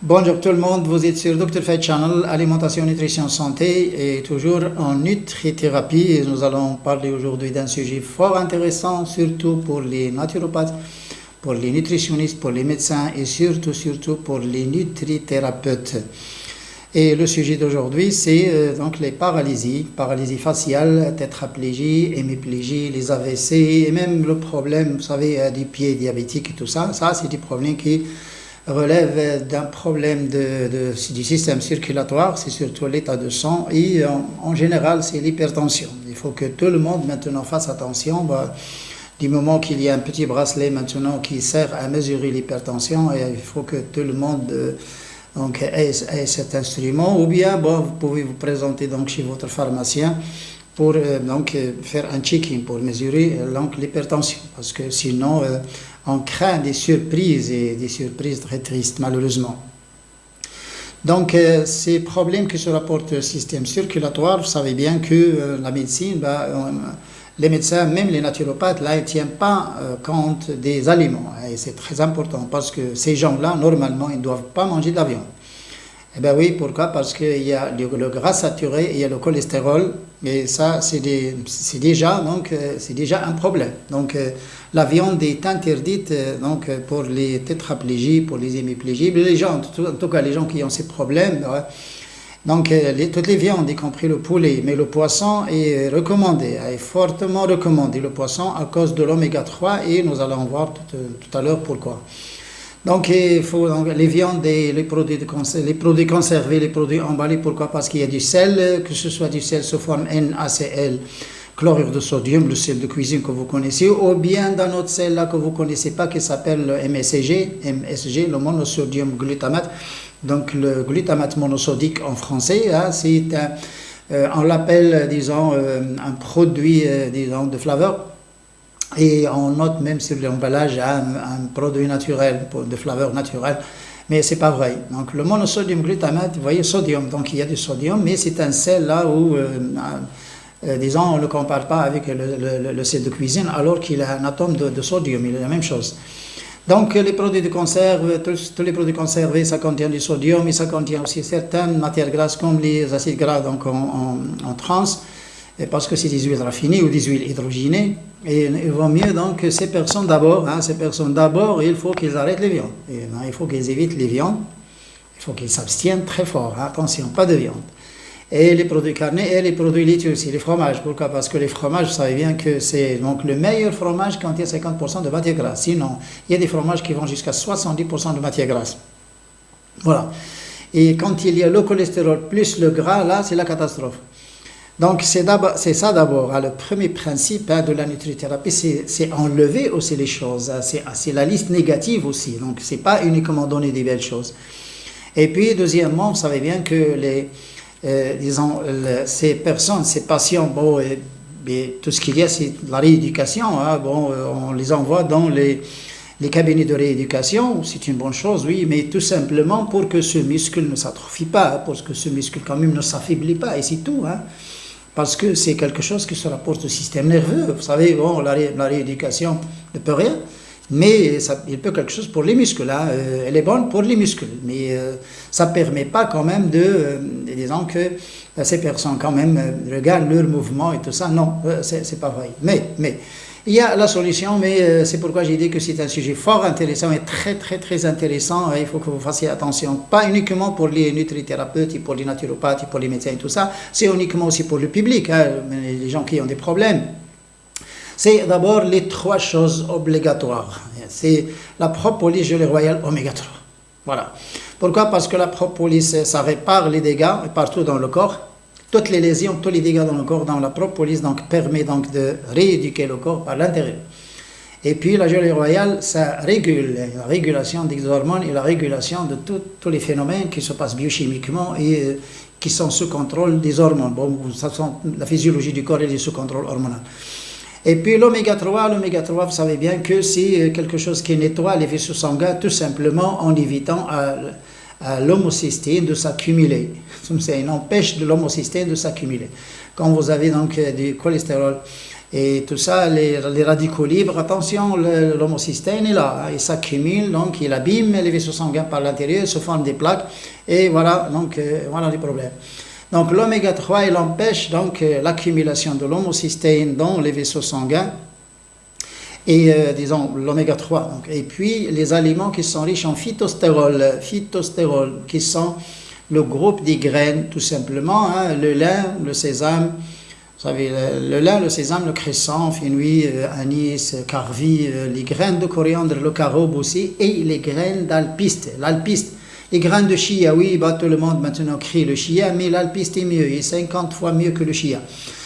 Bonjour tout le monde, vous êtes sur Dr Fed Channel, alimentation, nutrition, santé et toujours en nutrithérapie. Et nous allons parler aujourd'hui d'un sujet fort intéressant, surtout pour les naturopathes, pour les nutritionnistes, pour les médecins et surtout pour les nutrithérapeutes. Et le sujet d'aujourd'hui, c'est donc les paralysie faciale, tétraplégie, hémiplégie, les AVC et même le problème, vous savez, du pied diabétique et tout ça. Ça, c'est des problèmes qui relève d'un problème du système circulatoire, c'est surtout l'état de sang et en général c'est l'hypertension. Il faut que tout le monde maintenant fasse attention, du moment qu'il y a un petit bracelet maintenant qui sert à mesurer l'hypertension, et il faut que tout le monde ait cet instrument, ou bien vous pouvez vous présenter donc chez votre pharmacien pour faire un check-in pour mesurer l'hypertension, parce que sinon on craint des surprises et des surprises très tristes malheureusement. Donc ces problèmes qui se rapportent au système circulatoire, vous savez bien que la médecine, les médecins, même les naturopathes, là, ils ne tiennent pas compte des aliments, et c'est très important parce que ces gens-là, normalement, ils ne doivent pas manger de la viande. Eh bien oui, pourquoi? Parce qu'il y a le gras saturé, il y a le cholestérol, et ça, c'est déjà un problème. Donc, la viande est interdite pour les tétraplégies, pour les hémiplégies, mais les gens, en tout cas les gens qui ont ces problèmes, toutes les viandes, y compris le poulet, mais le poisson est recommandé, est fortement recommandé, le poisson, à cause de l'oméga 3, et nous allons voir tout à l'heure pourquoi. Donc, il faut les viandes et les produits conservés, les produits emballés. Pourquoi? Parce qu'il y a du sel, que ce soit du sel sous forme NaCl, chlorure de sodium, le sel de cuisine que vous connaissez, ou bien dans notre sel là que vous ne connaissez pas, qui s'appelle le MSG, le monosodium glutamate. Donc, le glutamate monosodique en français, on l'appelle, un produit, de flaveur. Et on note même sur l'emballage un produit naturel, de flaveur naturelle, mais c'est pas vrai. Donc le monosodium glutamate, vous voyez, sodium, donc il y a du sodium, mais c'est un sel là où, on ne le compare pas avec le sel de cuisine, alors qu'il a un atome de sodium, il est la même chose. Donc les produits de conserve, tous les produits conservés, ça contient du sodium, et ça contient aussi certaines matières grasses comme les acides gras donc en trans, parce que c'est des huiles raffinées ou des huiles hydrogénées. Et il vaut mieux donc que ces personnes d'abord, il faut qu'ils arrêtent les viandes. Il faut qu'ils évitent les viandes, il faut qu'ils s'abstiennent très fort, attention, pas de viande. Et les produits carnés et les produits laitiers aussi, les fromages. Pourquoi? Parce que les fromages, vous savez bien que c'est donc le meilleur fromage quand il y a 50% de matière grasse. Sinon, il y a des fromages qui vont jusqu'à 70% de matière grasse. Voilà. Et quand il y a le cholestérol plus le gras, là, c'est la catastrophe. Donc, c'est ça d'abord. Le premier principe de la nutrithérapie, c'est enlever aussi les choses. C'est la liste négative aussi. Donc, ce n'est pas uniquement donner des belles choses. Et puis, deuxièmement, vous savez bien que ces personnes, ces patients, tout ce qu'il y a, c'est la rééducation. On les envoie dans les cabinets de rééducation, c'est une bonne chose, oui, mais tout simplement pour que ce muscle ne s'atrophie pas, pour que ce muscle quand même ne s'affaiblit pas, et c'est tout. Parce que c'est quelque chose qui se rapporte au système nerveux. Vous savez, la rééducation ne peut rien, mais il peut quelque chose pour les muscles. Elle est bonne pour les muscles, mais ça ne permet pas quand même disons que ces personnes quand même regardent leur mouvement et tout ça. Non, c'est pas vrai. Mais il y a la solution, mais c'est pourquoi j'ai dit que c'est un sujet fort intéressant et très très très intéressant. Il faut que vous fassiez attention, pas uniquement pour les nutrithérapeutes, et pour les naturopathes, et pour les médecins et tout ça, c'est uniquement aussi pour le public, les gens qui ont des problèmes. C'est d'abord les 3 choses obligatoires. C'est la propolis gelée royale oméga 3. Voilà. Pourquoi? Parce que la propolis, ça répare les dégâts partout dans le corps. Toutes les lésions, tous les dégâts dans le corps, dans la propolis, permet donc de rééduquer le corps par l'intérieur. Et puis la gelée royale, ça régule la régulation des hormones et la régulation de tous les phénomènes qui se passent biochimiquement et qui sont sous contrôle des hormones. La physiologie du corps est sous contrôle hormonal. Et puis l'oméga 3, vous savez bien que c'est quelque chose qui nettoie les vaisseaux sanguins tout simplement en évitant à l'homocystéine de s'accumuler. Ça empêche de l'homocystéine de s'accumuler. Quand vous avez donc du cholestérol Et tout ça, les radicaux libres, attention, l'homocystéine est là, il s'accumule, donc il abîme les vaisseaux sanguins par l'intérieur, se forment des plaques, et voilà, donc voilà les problèmes. Donc l'oméga 3, il empêche donc l'accumulation de l'homocystéine dans les vaisseaux sanguins, et disons l'oméga 3. Donc, et puis les aliments qui sont riches en phytostérol, qui sont le groupe des graines, tout simplement, hein, le lin, le sésame. Vous savez, le lin, le sésame, le cresson, fenouil, anis, carvi, les graines de coriandre, le caroube aussi, et les graines d'alpiste. L'alpiste, les graines de chia, oui, bah, tout le monde maintenant crie le chia, mais l'alpiste est mieux, il est 50 fois mieux que le chia.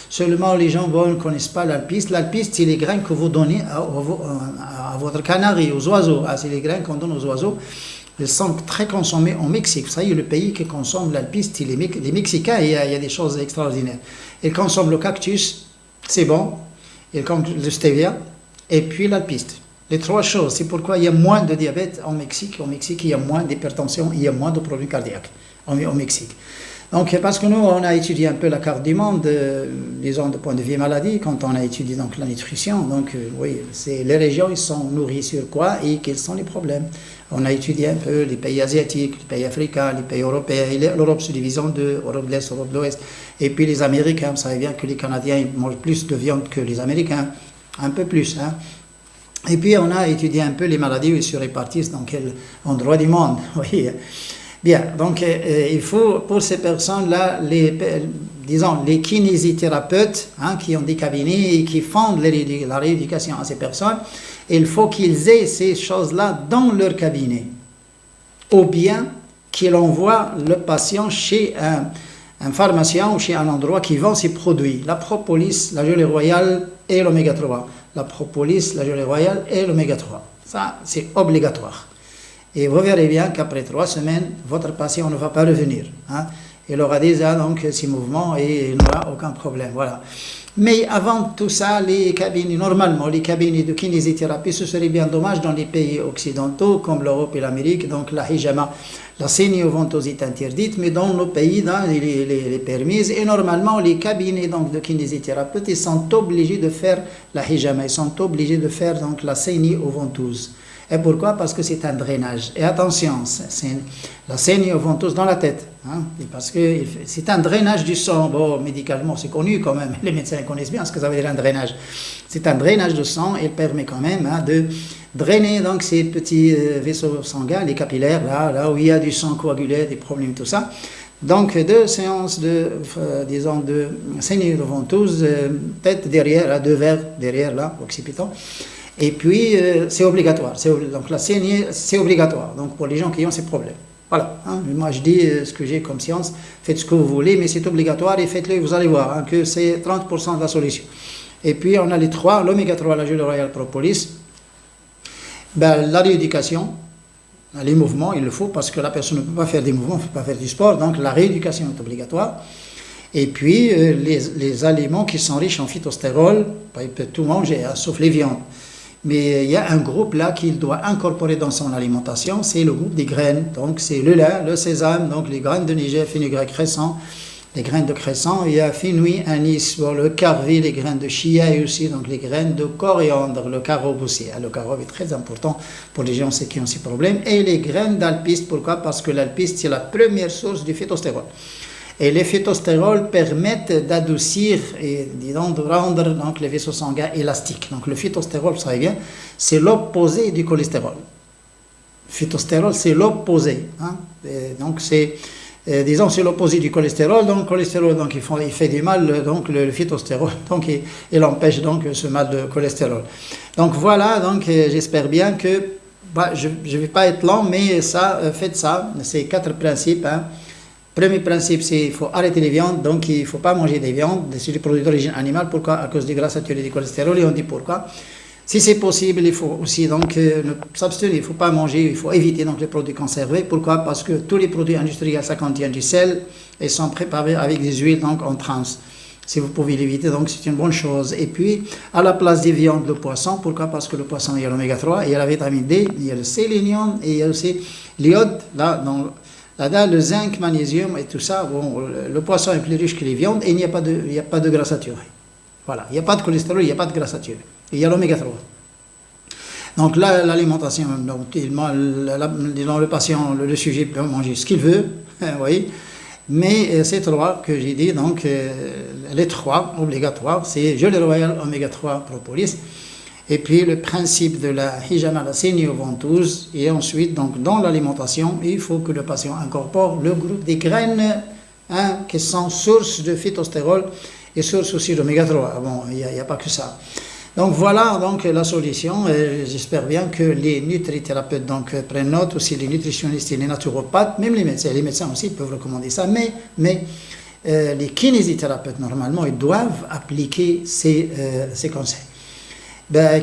Seulement, les gens ne connaissent pas l'alpiste. L'alpiste, c'est les graines que vous donnez à votre canari, aux oiseaux. Ah, c'est les graines qu'on donne aux oiseaux. Ils sont très consommés en Mexique. Vous savez, le pays qui consomme l'alpiste, les Mexicains, il y a des choses extraordinaires. Ils consomment le cactus, c'est bon, ils consomment le stevia, et puis l'alpiste. Les trois choses, c'est pourquoi il y a moins de diabète en Mexique. Au Mexique, il y a moins d'hypertension, il y a moins de problèmes cardiaques au Mexique. Donc, parce que nous, on a étudié un peu la carte du monde, disons, de point de vue maladie, quand on a étudié donc, la nutrition. Donc, oui, les régions, ils sont nourris sur quoi et quels sont les problèmes. On a étudié un peu les pays asiatiques, les pays africains, les pays européens. L'Europe se divise en deux, Europe de l'Est, Europe de l'Ouest. Et puis les Américains, vous savez bien que les Canadiens ils mangent plus de viande que les Américains, un peu plus. Hein. Et puis, on a étudié un peu les maladies où ils se répartissent dans quel endroit du monde. Oui. Bien, donc il faut pour ces personnes-là, disons, les kinésithérapeutes hein, qui ont des cabinets et qui font la rééducation à ces personnes, il faut qu'ils aient ces choses-là dans leur cabinet. Ou bien qu'ils envoient le patient chez un pharmacien ou chez un endroit qui vend ces produits. La propolis, la gelée royale et l'oméga 3. La propolis, la gelée royale et l'oméga 3. Ça, c'est obligatoire. Et vous verrez bien qu'après 3 semaines, votre patient ne va pas revenir. Hein. Il aura déjà donc ces mouvements et il n'aura aucun problème. Voilà. Mais avant tout ça, normalement, les cabinets de kinésithérapie, ce serait bien dommage dans les pays occidentaux comme l'Europe et l'Amérique. Donc la hijama, la sénioventose est interdite, mais dans nos pays, elle est permise. Et normalement, les cabinets donc, de kinésithérapeutes, ils sont obligés de faire la hijama, ils sont obligés de faire donc, la sénioventose. Et pourquoi? Parce que c'est un drainage. Et attention, la sénioventose dans la tête. Hein, parce que c'est un drainage du sang. Bon, médicalement, c'est connu quand même. Les médecins connaissent bien ce que ça veut dire un drainage. C'est un drainage de sang. Il permet quand même hein, de drainer donc, ces petits vaisseaux sanguins, les capillaires, là où il y a du sang coagulé, des problèmes, tout ça. Donc, 2 séances de sénioventose, tête derrière, à 2 verres derrière, là, occipitant. Et puis, c'est obligatoire. Donc, la saignée, c'est obligatoire. Donc, pour les gens qui ont ces problèmes. Voilà. Hein. Moi, je dis ce que j'ai comme science. Faites ce que vous voulez, mais c'est obligatoire et faites-le. Vous allez voir hein, que c'est 30% de la solution. Et puis, on a les 3, l'oméga 3, la gelée royale propolis. Ben, la rééducation, les mouvements, il le faut parce que la personne ne peut pas faire des mouvements, ne peut pas faire du sport. Donc, la rééducation est obligatoire. Et puis, les aliments qui sont riches en phytostérol, il peut tout manger, hein, sauf les viandes. Mais il y a un groupe là qu'il doit incorporer dans son alimentation, c'est le groupe des graines. Donc c'est le lin, le sésame, donc les graines de Niger, fenugrec, cresson, les graines de cresson, il y a fenouil, anis, le carvi, les graines de chia et aussi donc les graines de coriandre, le caroube aussi. Le caroube est très important pour les gens qui ont ces problèmes. Et les graines d'alpiste, pourquoi? Parce que l'alpiste c'est la première source du phytostérol. Et les phytostérols permettent d'adoucir et disons, de rendre donc, les vaisseaux sanguins élastiques. Donc le phytostérol, vous savez bien, c'est l'opposé du cholestérol. Le phytostérol, c'est l'opposé. Hein. Donc c'est, c'est l'opposé du cholestérol. Donc le cholestérol, donc, il fait du mal, donc le phytostérol, donc il empêche donc ce mal de cholestérol. Donc voilà, donc j'espère bien que, je ne vais pas être long, mais ça, faites ça, ces 4 principes. Hein. Premier principe, c'est qu'il faut arrêter les viandes, donc il ne faut pas manger des viandes, des produits d'origine animale. Pourquoi? À cause des gras saturés, du cholestérol, et on dit pourquoi. Si c'est possible, il faut aussi donc s'abstenir, il ne faut pas manger, il faut éviter donc les produits conservés. Pourquoi? Parce que tous les produits industriels, ça contient du sel et sont préparés avec des huiles donc en trans. Si vous pouvez l'éviter, donc c'est une bonne chose. Et puis, à la place des viandes, le poisson. Pourquoi? Parce que le poisson, il y a l'oméga 3, il y a la vitamine D, il y a le sélénium et il y a aussi l'iode, là, le zinc, magnésium et tout ça, bon, le poisson est plus riche que les viandes et il n'y a pas de gras saturé. Voilà, il n'y a pas de cholestérol, il n'y a pas de graisse saturée. Il y a l'oméga 3. Donc là, l'alimentation, le patient, le sujet peut manger ce qu'il veut, vous voyez. Mais ces trois que j'ai dit, donc les trois obligatoires, c'est gelée royale, oméga 3, propolis. Et puis le principe de la hijama, la sénio-ventouse. Et ensuite, donc dans l'alimentation, il faut que le patient incorpore le groupe des graines qui sont source de phytostérol et source aussi d'oméga 3. Bon, il n'y a pas que ça. Donc voilà donc la solution. J'espère bien que les nutrithérapeutes donc prennent note, aussi les nutritionnistes et les naturopathes, même les médecins aussi peuvent recommander ça, mais les kinésithérapeutes normalement ils doivent appliquer ces conseils.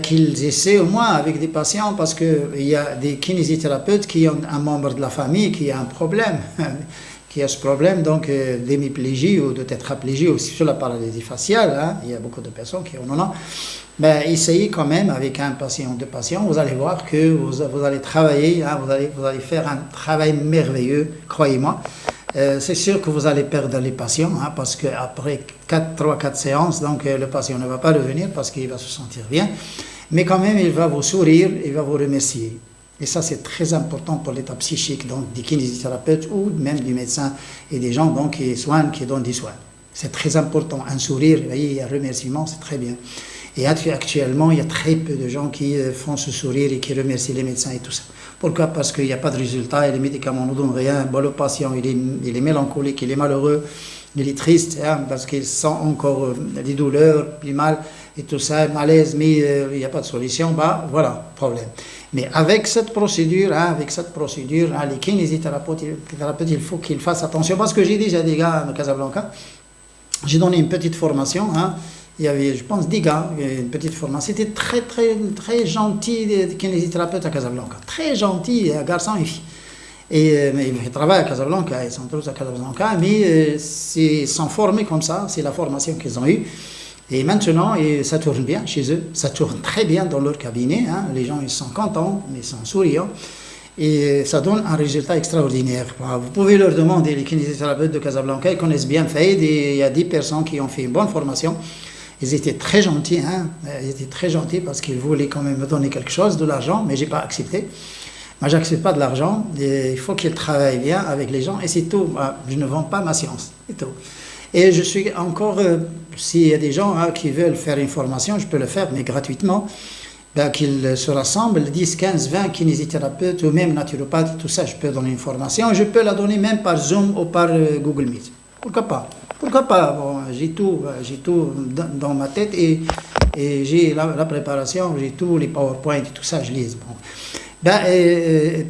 Qu'ils essaient au moins avec des patients, parce qu'il y a des kinésithérapeutes qui ont un membre de la famille qui a un problème, qui a ce problème donc d'hémiplégie ou de tétraplégie aussi sur la paralysie faciale. Il y a beaucoup de personnes qui en ont. Essayez quand même avec un patient, deux patients, vous allez voir que vous allez travailler, vous allez faire un travail merveilleux, croyez-moi. C'est sûr que vous allez perdre les patients, parce qu'après 3-4 séances, donc le patient ne va pas revenir parce qu'il va se sentir bien, mais quand même il va vous sourire, il va vous remercier. Et ça c'est très important pour l'état psychique donc des kinésithérapeutes ou même du médecin et des gens donc qui soignent, qui donnent des soins. C'est très important, un sourire, vous voyez, un remerciement, c'est très bien. Et actuellement, il y a très peu de gens qui font ce sourire et qui remercient les médecins et tout ça. Pourquoi? Parce qu'il n'y a pas de résultat et les médicaments ne donnent rien. Le patient, il est mélancolique, il est malheureux, il est triste, parce qu'il sent encore des douleurs, du mal et tout ça, malaise, mais il n'y a pas de solution. Voilà, problème. Mais avec cette procédure, les kinésithérapeutes, il faut qu'ils fassent attention. Parce que j'ai déjà des gars de Casablanca, j'ai donné une petite formation, il y avait, je pense, 10 gars, une petite formation. C'était très, très, très gentil, des kinésithérapeutes à Casablanca. Très gentil, garçon et fille. Mais ils travaillent à Casablanca, ils sont tous à Casablanca, mais ils sont formés comme ça, c'est la formation qu'ils ont eue. Et maintenant, ça tourne bien chez eux, ça tourne très bien dans leur cabinet. Les gens, ils sont contents, ils sont souriants. Et ça donne un résultat extraordinaire. Vous pouvez leur demander, les kinésithérapeutes de Casablanca, ils connaissent bien Faïd, et il y a 10 personnes qui ont fait une bonne formation. Ils étaient très gentils, ils étaient très gentils parce qu'ils voulaient quand même me donner quelque chose, de l'argent, mais je n'ai pas accepté. Moi, je n'accepte pas de l'argent, il faut qu'ils travaillent bien avec les gens, et c'est tout. Je ne vends pas ma science, c'est tout. Et je suis encore, s'il y a des gens qui veulent faire une formation, je peux le faire, mais gratuitement, qu'ils se rassemblent, 10, 15, 20 kinésithérapeutes ou même naturopathes, tout ça, je peux donner une formation. Je peux la donner même par Zoom ou par Google Meet. Pourquoi pas? Pourquoi pas? Bon, j'ai tout dans ma tête et j'ai la préparation, j'ai tous les PowerPoint et tout ça, je lis. Bon.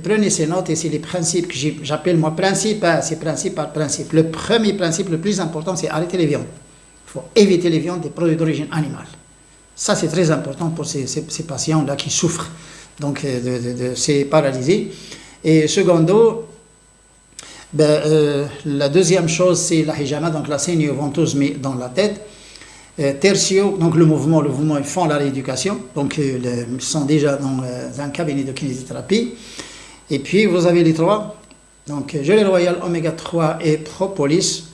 Prenez ces notes et c'est les principes que j'appelle moi principe, c'est principe par principe. Le premier principe, le plus important, c'est arrêter les viandes. Il faut éviter les viandes des produits d'origine animale. Ça, c'est très important pour ces patients-là qui souffrent donc, de ces paralysies. Et secondo, la deuxième chose, c'est la hijama, donc la sénio-ventouse, mais dans la tête. Tertio, donc le mouvement, ils font la rééducation, donc ils sont déjà dans un cabinet de kinésithérapie. Et puis vous avez les trois, donc gelée royale, oméga 3 et propolis.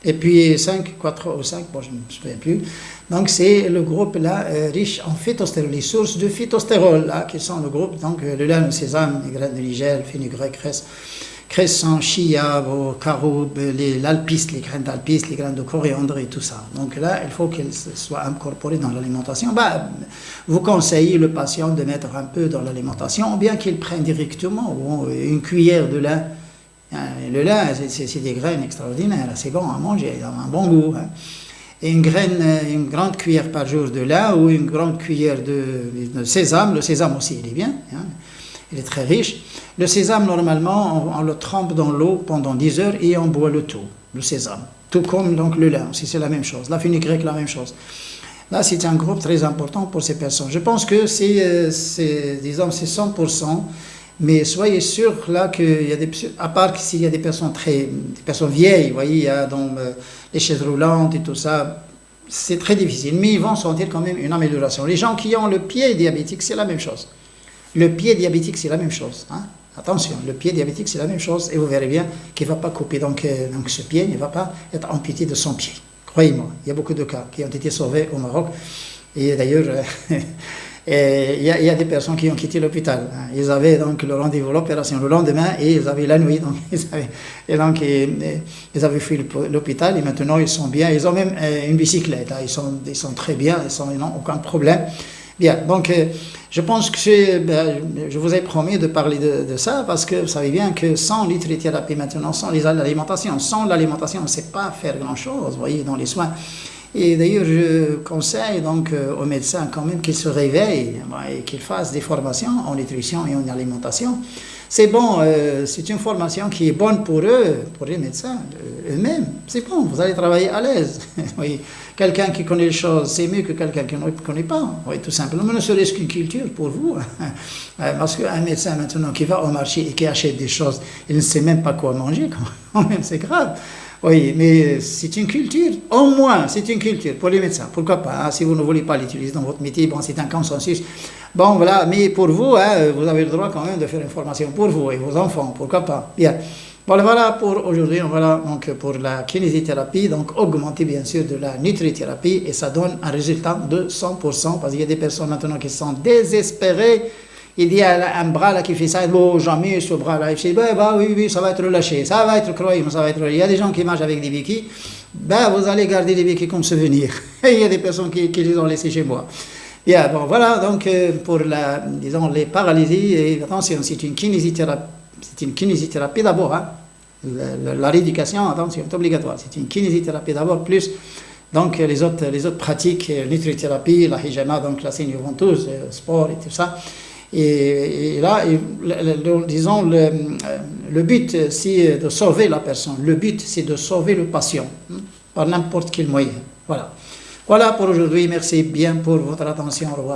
Et puis 4 ou 5, bon, je ne me souviens plus. Donc c'est le groupe là riche en phytostérol, les sources de phytostérol là, qui sont le groupe, donc le lin, le sésame, les graines de nigel, fenugrec, cresson, chia, caroube, l'alpiste, les graines d'alpiste, les graines de coriandre et tout ça. Donc là, il faut qu'elles soient incorporées dans l'alimentation. Vous conseillez le patient de mettre un peu dans l'alimentation, ou bien qu'il prenne directement une cuillère de lin. Le lin, c'est des graines extraordinaires, c'est bon à manger, il a un bon goût. Et une grande cuillère par jour de lin ou une grande cuillère de sésame. Le sésame aussi, il est bien, il est très riche. Le sésame, normalement, on le trempe dans l'eau pendant 10 heures et on boit le tout, le sésame. Tout comme donc, le lin aussi, c'est la même chose. La fenugrec, la même chose. Là, c'est un groupe très important pour ces personnes. Je pense que c'est 100%. Mais soyez sûr là qu'il y a à part s'il y a des personnes vieilles, vous voyez, il y a donc les chaises roulantes et tout ça, c'est très difficile. Mais ils vont sentir quand même une amélioration. Les gens qui ont le pied diabétique, c'est la même chose. Le pied diabétique, c'est la même chose. Attention, le pied diabétique, c'est la même chose. Et vous verrez bien qu'il ne va pas couper donc ce pied, il ne va pas être amputé de son pied. Croyez-moi, il y a beaucoup de cas qui ont été sauvés au Maroc. Et d'ailleurs, il y a des personnes qui ont quitté l'hôpital. Ils avaient donc le rendez-vous, l'opération le lendemain, et ils avaient la nuit. Donc, ils avaient fui l'hôpital et maintenant ils sont bien. Ils ont même une bicyclette. Ils sont très bien, ils n'ont aucun problème. Bien, donc je pense que je vous ai promis de parler de ça parce que vous savez bien que sans l'hydrothérapie maintenant, sans l'alimentation, on ne sait pas faire grand-chose, vous voyez, dans les soins. Et d'ailleurs, je conseille donc aux médecins quand même qu'ils se réveillent et qu'ils fassent des formations en nutrition et en alimentation. C'est bon, c'est une formation qui est bonne pour eux, pour les médecins eux-mêmes. C'est bon, vous allez travailler à l'aise. Oui. Quelqu'un qui connaît les choses, c'est mieux que quelqu'un qui ne connaît pas. Oui, tout simplement, ne serait-ce qu'une culture pour vous. Parce qu'un médecin maintenant qui va au marché et qui achète des choses, il ne sait même pas quoi manger, quand même, c'est grave. Oui, mais c'est une culture, au moins c'est une culture pour les médecins. Pourquoi pas, hein, si vous ne voulez pas l'utiliser dans votre métier, bon, c'est un consensus. Bon, voilà, mais pour vous, hein, vous avez le droit quand même de faire une formation pour vous et vos enfants, pourquoi pas. Bien, voilà pour aujourd'hui, voilà donc pour la kinésithérapie, donc augmenter bien sûr de la nutrithérapie et ça donne un résultat de 100% parce qu'il y a des personnes maintenant qui sont désespérées. Il dit à un bras là qui fait ça, bon, jamais ce bras-là, il dit, oui, ça va être relâché, ça va être croyant, ça va être relâché. Il y a des gens qui marchent avec des béquilles, vous allez garder les béquilles comme souvenir. Et il y a des personnes qui les ont laissées chez moi. Bien, bon, voilà, donc pour disons, les paralysies, et attention, c'est une kinésithérapie d'abord, hein. La rééducation, attention, c'est obligatoire, c'est une kinésithérapie d'abord, plus donc les autres pratiques, nutrithérapie, la hijama, donc la ventouse, sport et tout ça. Et là, disons, le but, c'est de sauver la personne. Le but, c'est de sauver le patient, par n'importe quel moyen. Voilà. Voilà pour aujourd'hui. Merci bien pour votre attention. Au revoir.